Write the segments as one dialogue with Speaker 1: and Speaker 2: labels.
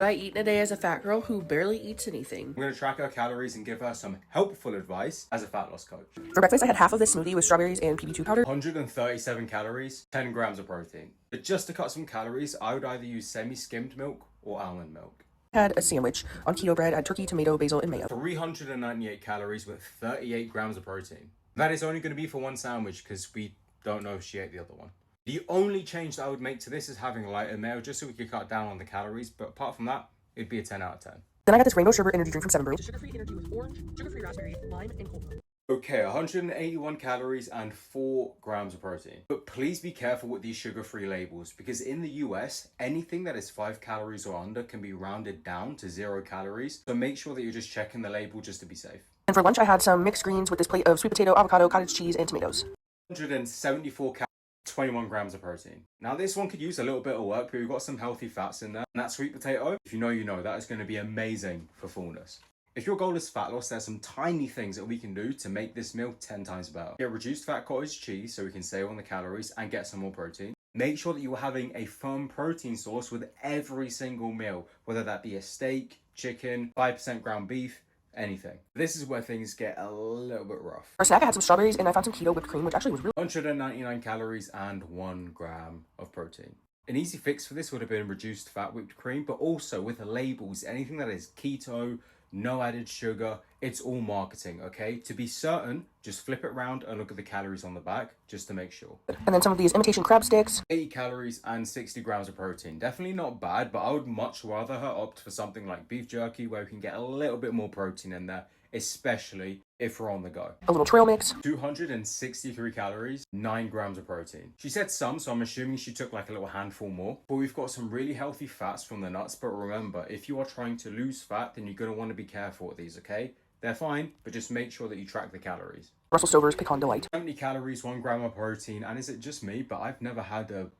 Speaker 1: What I eat in a day as a fat girl who barely eats anything.
Speaker 2: I'm going to track her calories and give her some helpful advice as a fat loss coach.
Speaker 1: For breakfast, I had half of this smoothie with strawberries and PB2 powder.
Speaker 2: 137 calories, 10 grams of protein. But just to cut some calories, I would either use semi-skimmed milk or almond milk.
Speaker 1: Had a sandwich on keto bread, had turkey, tomato, basil, and mayo.
Speaker 2: 398 calories with 38 grams of protein. That is only going to be for one sandwich because we don't know if she ate the other one. The only change that I would make to this is having lighter mayo just so we could cut down on the calories. But apart from that, it'd be a 10 out of 10.
Speaker 1: Then I got this rainbow sherbet energy drink from 7 Brew. Sugar-free energy with orange, sugar-free raspberry, lime, and cold foam.
Speaker 2: Okay, 181 calories and 4 grams of protein. But please be careful with these sugar-free labels because in the US, anything that is 5 calories or under can be rounded down to 0 calories. So make sure that you're just checking the label just to be safe.
Speaker 1: And for lunch, I had some mixed greens with this plate of sweet potato, avocado, cottage cheese, and tomatoes.
Speaker 2: 174 calories. 21 grams of protein. Now this one could use a little bit of work, but we've got some healthy fats in there. And that sweet potato, if you know, that is going to be amazing for fullness. If your goal is fat loss, there's some tiny things that we can do to make this meal 10 times better. Get reduced fat cottage cheese so we can save on the calories and get some more protein. Make sure that you are having a firm protein source with every single meal, whether that be a steak, chicken, 5% ground beef, anything. This is where things get a little bit rough.
Speaker 1: For a snack, I had some strawberries and I found some keto whipped cream, which actually was really
Speaker 2: 199 calories and 1 gram of protein. An easy fix for this would have been reduced fat whipped cream, but also with the labels, anything that is keto, no added sugar, it's all marketing, okay? To be certain, just flip it around and look at the calories on the back just to make sure.
Speaker 1: And then some of these imitation crab sticks.
Speaker 2: 80 calories and 60 grams of protein. Definitely not bad, but I would much rather her opt for something like beef jerky where we can get a little bit more protein in there, especially if we're on the go.
Speaker 1: A little trail mix.
Speaker 2: 263 calories, 9 grams of protein. She said some, so I'm assuming she took like a little handful more. But we've got some really healthy fats from the nuts. But remember, if you are trying to lose fat, then you're going to want to be careful with these, okay? They're fine, but just make sure that you track the calories.
Speaker 1: Russell Stover's Pecan Delight.
Speaker 2: 70 calories, 1 gram of protein. And is it just me? But I've never had a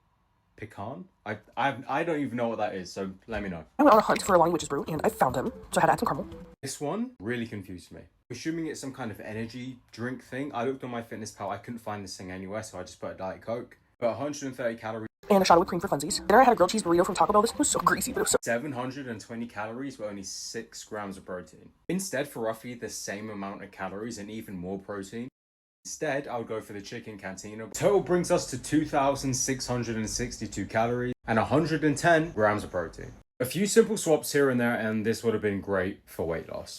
Speaker 2: pecan? I don't even know what that is, so let me know.
Speaker 1: I went on a hunt for a Lonnie Witch's brew, and I found him, so I had to add some caramel.
Speaker 2: This one really confused me. Assuming it's some kind of energy drink thing. I looked on my fitness pal, I couldn't find this thing anywhere, so I just put a Diet Coke. But 130 calories.
Speaker 1: And a shot of whipped cream for funsies. Dinner, I had a grilled cheese burrito from Taco Bell. This was so greasy, but it was so...
Speaker 2: 720 calories, but only 6 grams of protein. Instead, for roughly the same amount of calories and even more protein, instead, I would go for the chicken cantina. Total brings us to 2,662 calories and 110 grams of protein. A few simple swaps here and there, and this would have been great for weight loss.